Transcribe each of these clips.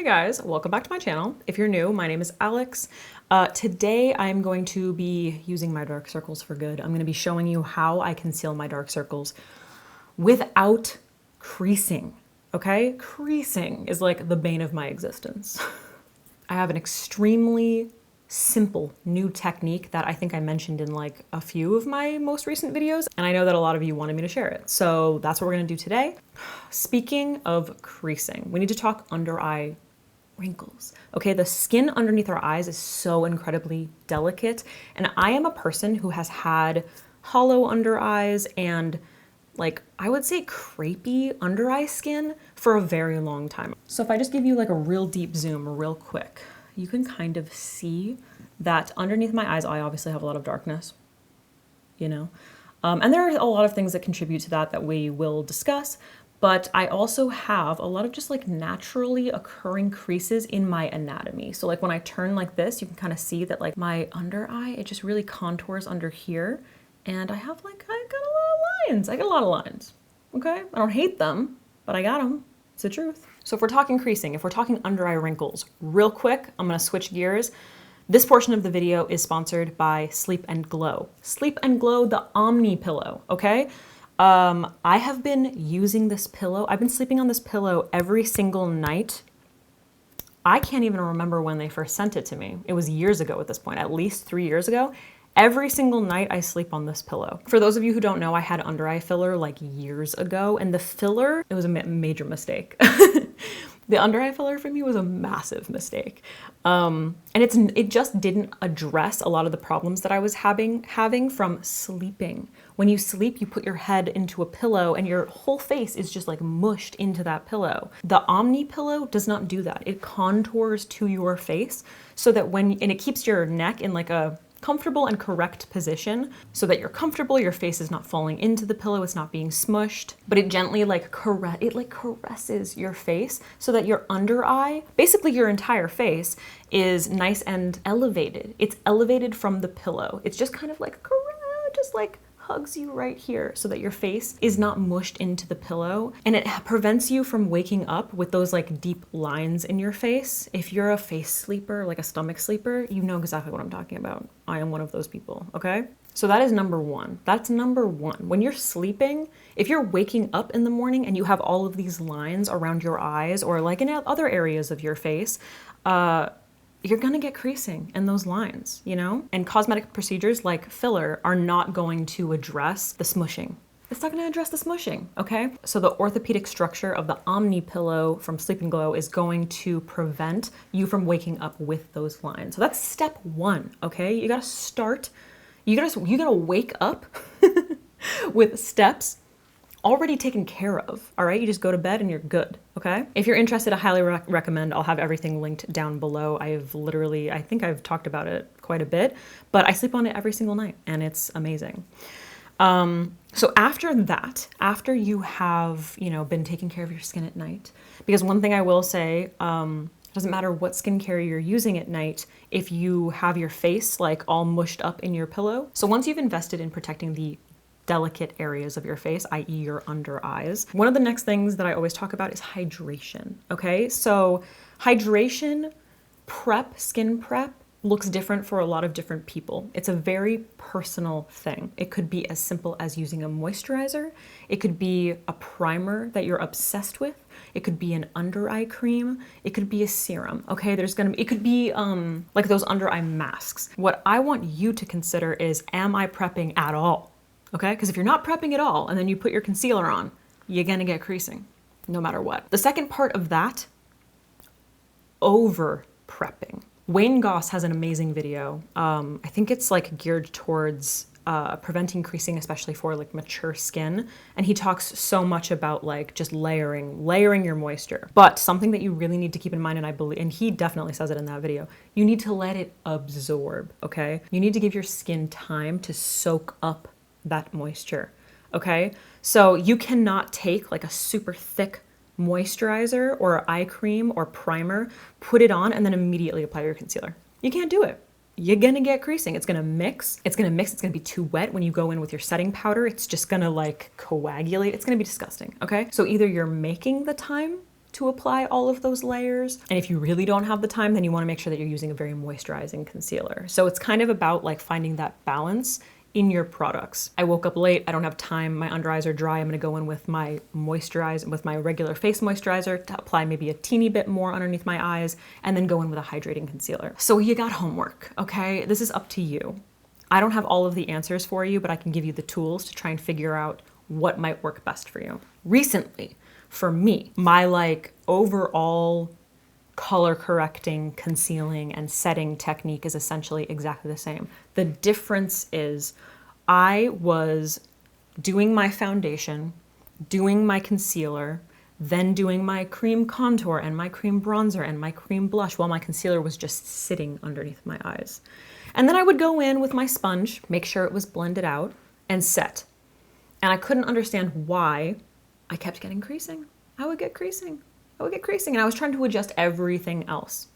guys, welcome back to my channel. If you're new, my name is Alex. Today I'm going to be using my dark circles for good. I'm going to be showing you how I conceal my dark circles without creasing, okay? Creasing is like the bane of my existence. I have an extremely simple new technique that I think I mentioned in like a few of my most recent videos, and I know that a lot of you wanted me to share it. So that's what we're gonna do today. Speaking of creasing, we need to talk under eye wrinkles. Okay, the skin underneath our eyes is so incredibly delicate, and I am a person who has had hollow under eyes and like, I would say crepey under eye skin for a very long time. So if I just give you like a real deep zoom real quick, you can kind of see that underneath my eyes, I obviously have a lot of darkness, you know? And there are a lot of things that contribute to that we will discuss, but I also have a lot of just like naturally occurring creases in my anatomy. So like when I turn like this, you can kind of see that like my under eye, it just really contours under here. And I have like, I got a lot of lines. I got a lot of lines, okay? I don't hate them, but I got them. It's the truth. So if we're talking creasing, if we're talking under eye wrinkles, real quick, I'm gonna switch gears. This portion of the video is sponsored by Sleep and Glow. Sleep and Glow, the Omni pillow, okay? I have been using this pillow. I've been sleeping on this pillow every single night. I can't even remember when they first sent it to me. It was years ago at this point, at least 3 years ago. Every single night I sleep on this pillow. For those of you who don't know, I had under eye filler like years ago, and the filler, it was a major mistake. The under eye filler for me was a massive mistake. And it just didn't address a lot of the problems that I was having from sleeping. When you sleep, you put your head into a pillow and your whole face is just like mushed into that pillow. The Omni pillow does not do that. It contours to your face so that and it keeps your neck in like a comfortable and correct position so that you're comfortable, your face is not falling into the pillow, it's not being smushed, but it gently caresses your face so that your under eye, basically your entire face, is nice and elevated. It's elevated from the pillow. It's just kind of like, just like hugs you right here so that your face is not mushed into the pillow, and it prevents you from waking up with those like deep lines in your face. If you're a face sleeper, like a stomach sleeper, you know exactly what I'm talking about. I am one of those people, okay? So that is number one. That's number one. When you're sleeping, if you're waking up in the morning and you have all of these lines around your eyes or like in other areas of your face, you're gonna get creasing in those lines, you know? And cosmetic procedures like filler are not going to address the smushing. It's not gonna address the smushing, okay? So the orthopedic structure of the Omni pillow from Sleep and Glow is going to prevent you from waking up with those lines. So that's step one, okay? You gotta start, you gotta wake up with steps already taken care of, all right? You just go to bed and you're good, okay? If you're interested, I highly recommend, I'll have everything linked down below. I think I've talked about it quite a bit, but I sleep on it every single night and it's amazing. So after that, after you have, you know, been taking care of your skin at night, because one thing I will say, doesn't matter what skincare you're using at night if you have your face like all mushed up in your pillow. So once you've invested in protecting the delicate areas of your face, i.e. your under eyes, one of the next things that I always talk about is hydration, okay? So hydration, skin prep, looks different for a lot of different people. It's a very personal thing. It could be as simple as using a moisturizer. It could be a primer that you're obsessed with. It could be an under eye cream. It could be a serum, okay? It could be like those under eye masks. What I want you to consider is, am I prepping at all? Okay, because if you're not prepping at all and then you put your concealer on, you're gonna get creasing no matter what. The second part of that, over prepping. Wayne Goss has an amazing video. I think it's like geared towards preventing creasing, especially for like mature skin. And he talks so much about like just layering your moisture. But something that you really need to keep in mind, and he definitely says it in that video, you need to let it absorb, okay? You need to give your skin time to soak up that moisture, okay? So you cannot take like a super thick moisturizer or eye cream or primer, put it on, and then immediately apply your concealer. You can't do it. You're gonna get creasing. It's gonna mix. It's gonna be too wet when you go in with your setting powder. It's just gonna like coagulate. It's gonna be disgusting, okay? So either you're making the time to apply all of those layers. And if you really don't have the time, then you want to make sure that you're using a very moisturizing concealer. So it's kind of about like finding that balance in your products. I woke up late, I don't have time, my under eyes are dry. I'm gonna go in with my with my regular face moisturizer to apply maybe a teeny bit more underneath my eyes, and then go in with a hydrating concealer. So you got homework, okay? This is up to you. I don't have all of the answers for you, but I can give you the tools to try and figure out what might work best for you. Recently, for me, my like overall color correcting, concealing, and setting technique is essentially exactly the same. The difference is I was doing my foundation, doing my concealer, then doing my cream contour and my cream bronzer and my cream blush while my concealer was just sitting underneath my eyes. And then I would go in with my sponge, make sure it was blended out, and set. And I couldn't understand why I kept getting creasing. I would get creasing. And I was trying to adjust everything else.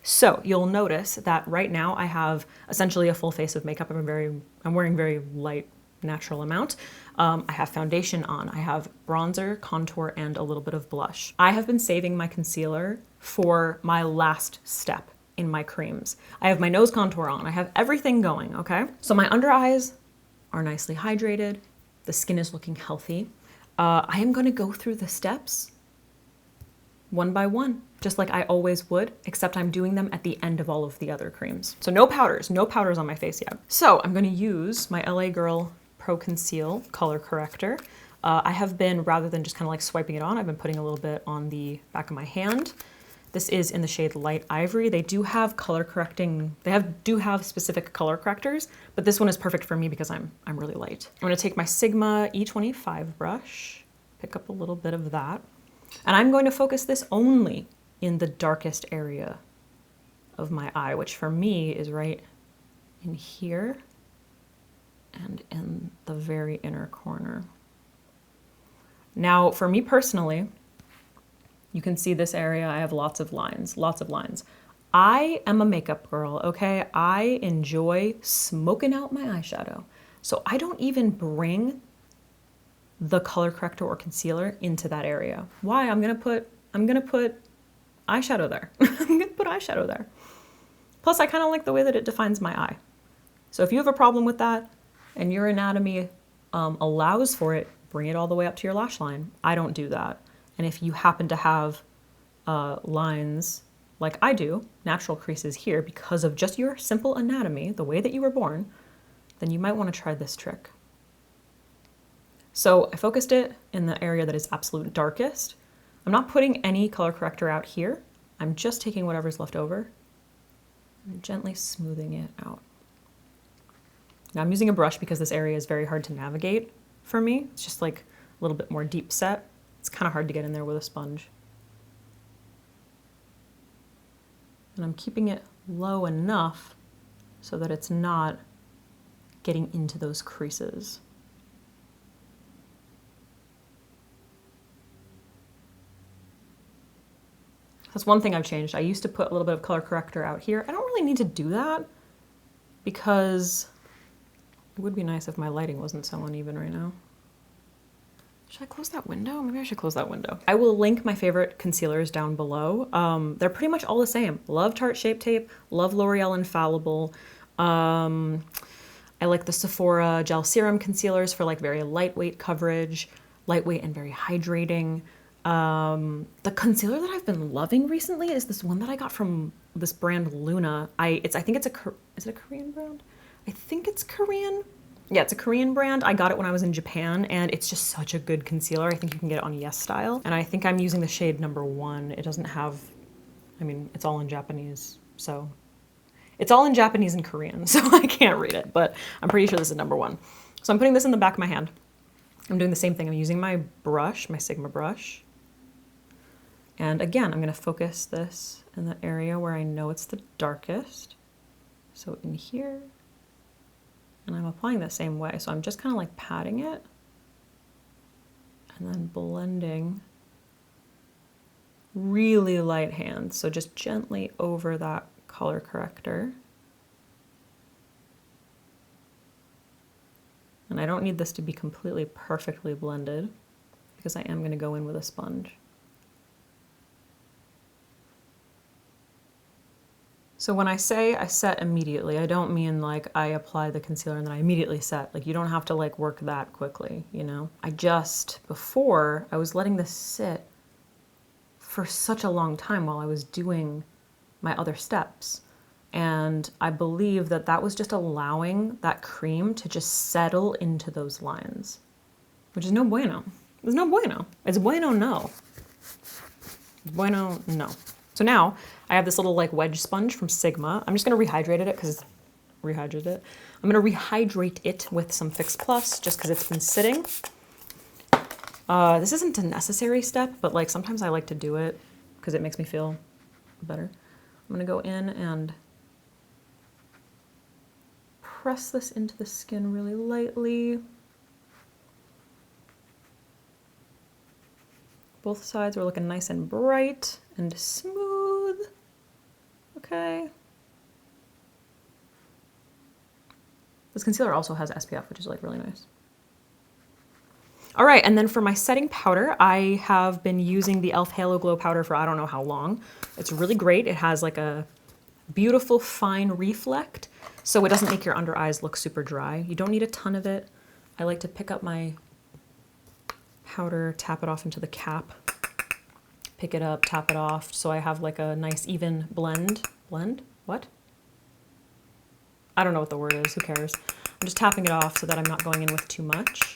So you'll notice that right now I have essentially a full face of makeup. I'm wearing very light, natural amount. I have foundation on. I have bronzer, contour, and a little bit of blush. I have been saving my concealer for my last step in my creams. I have my nose contour on. I have everything going, okay? So my under eyes are nicely hydrated. The skin is looking healthy. I am gonna go through the steps one by one, just like I always would, except I'm doing them at the end of all of the other creams. So no powders on my face yet. So I'm gonna use my LA Girl Pro Conceal color corrector. I have been, rather than just kind of like swiping it on, I've been putting a little bit on the back of my hand. This is in the shade Light Ivory. They do have color correcting, do have specific color correctors, but this one is perfect for me because I'm really light. I'm gonna take my Sigma E25 brush, pick up a little bit of that, and I'm going to focus this only in the darkest area of my eye, which for me is right in here and in the very inner corner. Now, for me personally, you can see this area, I have lots of lines. I am a makeup girl, okay? I enjoy smoking out my eyeshadow. So I don't even bring the color corrector or concealer into that area. Why? I'm gonna put eyeshadow there. I'm gonna put eyeshadow there. Plus, I kind of like the way that it defines my eye. So if you have a problem with that and your anatomy allows for it, bring it all the way up to your lash line. I don't do that. And if you happen to have lines like I do, natural creases here because of just your simple anatomy, the way that you were born, then you might want to try this trick. So I focused it in the area that is absolute darkest. I'm not putting any color corrector out here. I'm just taking whatever's left over and gently smoothing it out. Now I'm using a brush because this area is very hard to navigate for me. It's just like a little bit more deep set. It's kind of hard to get in there with a sponge. And I'm keeping it low enough so that it's not getting into those creases. That's one thing I've changed. I used to put a little bit of color corrector out here. I don't really need to do that because it would be nice if my lighting wasn't so uneven right now. Should I close that window? Maybe I should close that window. I will link my favorite concealers down below. They're pretty much all the same. Love Tarte Shape Tape, love L'Oreal Infallible. I like the Sephora Gel Serum concealers for like very lightweight coverage, lightweight and very hydrating. The concealer that I've been loving recently is this one that I got from this brand Luna. Is it a Korean brand? I think it's Korean. Yeah, it's a Korean brand. I got it when I was in Japan and it's just such a good concealer. I think you can get it on Yes Style. And I think I'm using the shade number 1. It doesn't have, it's all in Japanese. So it's all in Japanese and Korean, so I can't read it, but I'm pretty sure this is number 1. So I'm putting this in the back of my hand. I'm doing the same thing. I'm using my brush, my Sigma brush. And again, I'm gonna focus this in the area where I know it's the darkest. So in here, and I'm applying the same way. So I'm just kind of like patting it and then blending really light hands. So just gently over that color corrector. And I don't need this to be completely perfectly blended because I am going to go in with a sponge. So when I say I set immediately, I don't mean like I apply the concealer and then I immediately set. Like you don't have to like work that quickly, you know? Before, I was letting this sit for such a long time while I was doing my other steps. And I believe that that was just allowing that cream to just settle into those lines, which is no bueno. It's no bueno. It's bueno no. Bueno no. So now I have this little like wedge sponge from Sigma. I'm just gonna rehydrate it because it's rehydrated it. I'm gonna rehydrate it with some Fix Plus just because it's been sitting. This isn't a necessary step, but like sometimes I like to do it because it makes me feel better. I'm gonna go in and press this into the skin really lightly. Both sides are looking nice and bright and smooth. Okay. This concealer also has SPF, which is like really nice. All right, and then for my setting powder, I have been using the e.l.f. Halo Glow powder for I don't know how long. It's really great. It has like a beautiful fine reflect, so it doesn't make your under eyes look super dry. You don't need a ton of it. I like to pick up my powder, tap it off into the cap, pick it up, tap it off, so I have like a nice even blend. Blend? What? I don't know what the word is, who cares? I'm just tapping it off so that I'm not going in with too much.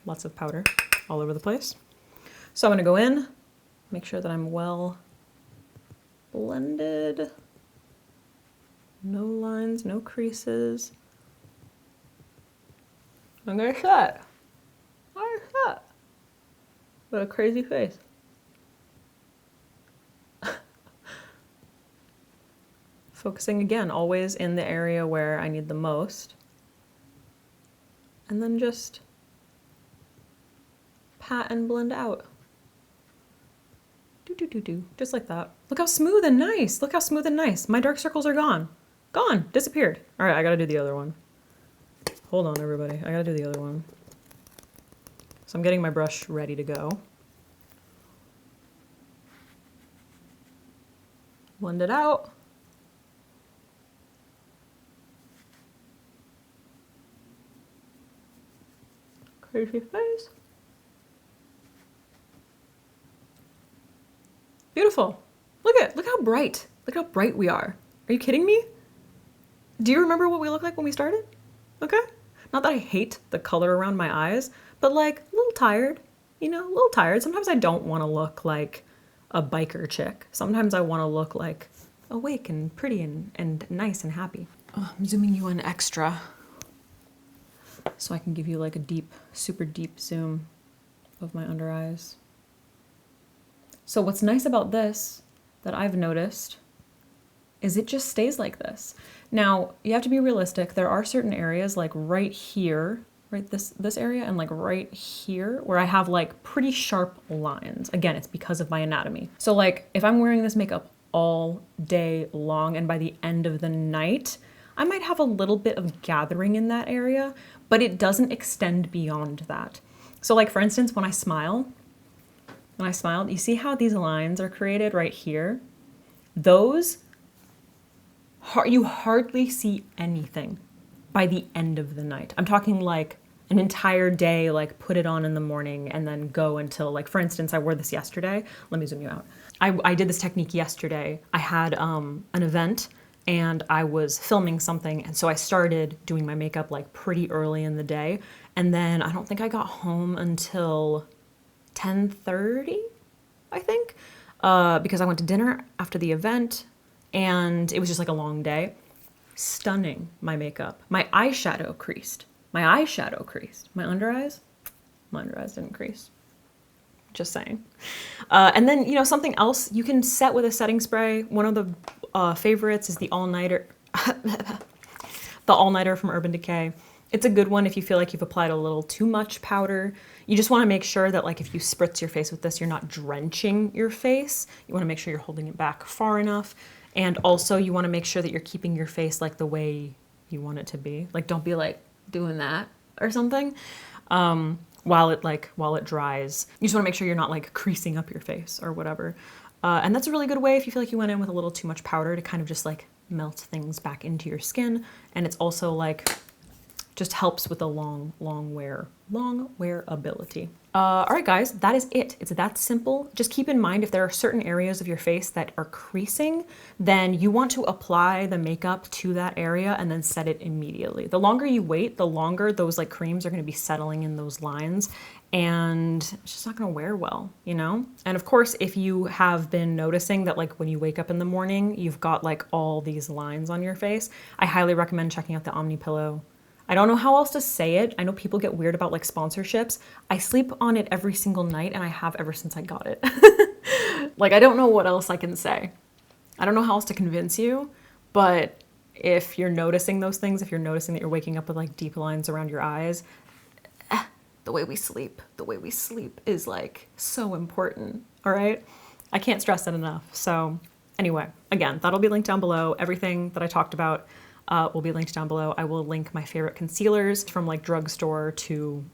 Lots of powder all over the place. So I'm gonna go in, make sure that I'm well blended. No lines, no creases. I'm gonna set. I'm set. What a crazy face. Focusing again, always in the area where I need the most. And then just pat and blend out. Do, do, do, do. Just like that. Look how smooth and nice. Look how smooth and nice. My dark circles are gone. Gone. Disappeared. All right, I gotta do the other one. Hold on, everybody. I gotta do the other one. So I'm getting my brush ready to go. Blend it out. Crazy face. Beautiful. Look how bright. Look how bright we are. Are you kidding me? Do you remember what we looked like when we started? Okay. Not that I hate the color around my eyes, but like a little tired, you know, a little tired. Sometimes I don't want to look like a biker chick. Sometimes I want to look like awake and pretty and nice and happy. Oh, I'm zooming you in extra so I can give you like a deep, super deep zoom of my under eyes. So what's nice about this that I've noticed is it just stays like this. Now, you have to be realistic. There are certain areas like right here, right this area, and like right here where I have like pretty sharp lines. Again, it's because of my anatomy. So like if I'm wearing this makeup all day long and by the end of the night, I might have a little bit of gathering in that area, but it doesn't extend beyond that. So like for instance, when I smiled, you see how these lines are created right here? Those, you hardly see anything by the end of the night. I'm talking like an entire day, like put it on in the morning and then go until, like for instance, I wore this yesterday. Let me zoom you out. I did this technique yesterday. I had an event and I was filming something, and so I started doing my makeup like pretty early in the day, and then I don't think I got home until 10:30, I think, because I went to dinner after the event and it was just like a long day. Stunning, my makeup. My eyeshadow creased. My under eyes didn't crease. Just saying. And then, you know, something else, you can set with a setting spray. One of the favorites is the All-Nighter. The All-Nighter from Urban Decay. It's a good one if you feel like you've applied a little too much powder. You just want to make sure that like if you spritz your face with this, you're not drenching your face. You want to make sure you're holding it back far enough. And also you want to make sure that you're keeping your face like the way you want it to be. Like don't be like doing that or something while it dries. You just want to make sure you're not like creasing up your face or whatever. And that's a really good way if you feel like you went in with a little too much powder to kind of just like melt things back into your skin. And it's also like, just helps with the long wearability. All right, guys, that is it. It's that simple. Just keep in mind if there are certain areas of your face that are creasing, then you want to apply the makeup to that area and then set it immediately. The longer you wait, the longer those like creams are gonna be settling in those lines, and it's just not gonna wear well, you know? And of course, if you have been noticing that like when you wake up in the morning, you've got like all these lines on your face, I highly recommend checking out the Omni Pillow. I don't know how else to say it. I know people get weird about like sponsorships. I sleep on it every single night and I have ever since I got it. Like, I don't know what else I can say. I don't know how else to convince you, but if you're noticing those things, if you're noticing that you're waking up with like deep lines around your eyes, the way we sleep is like so important, all right? I can't stress that enough. So anyway, again, that'll be linked down below. Everything that I talked about will be linked down below. I will link my favorite concealers from like drugstore to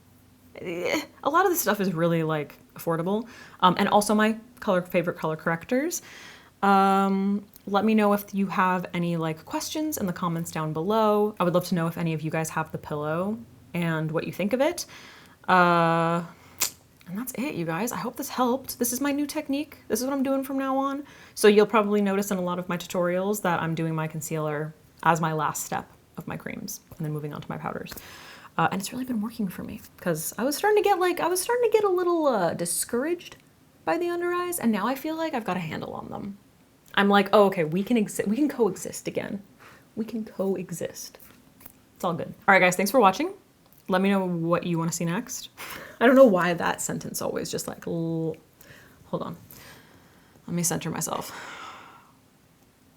a lot of this stuff is really like affordable. And also my favorite color correctors. Let me know if you have any like questions in the comments down below. I would love to know if any of you guys have the pillow and what you think of it. And that's it, you guys. I hope this helped. This is my new technique. This is what I'm doing from now on. So you'll probably notice in a lot of my tutorials that I'm doing my concealer as my last step of my creams and then moving on to my powders. And it's really been working for me because I was starting to get a little discouraged by the under eyes, and now I feel like I've got a handle on them. I'm like, oh, okay, we can coexist again. We can coexist. It's all good. All right, guys, thanks for watching. Let me know what you want to see next. I don't know why that sentence always just like, hold on. Let me center myself.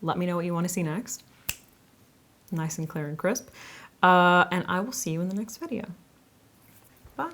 Let me know what you want to see next. Nice and clear and crisp. And I will see you in the next video. Bye.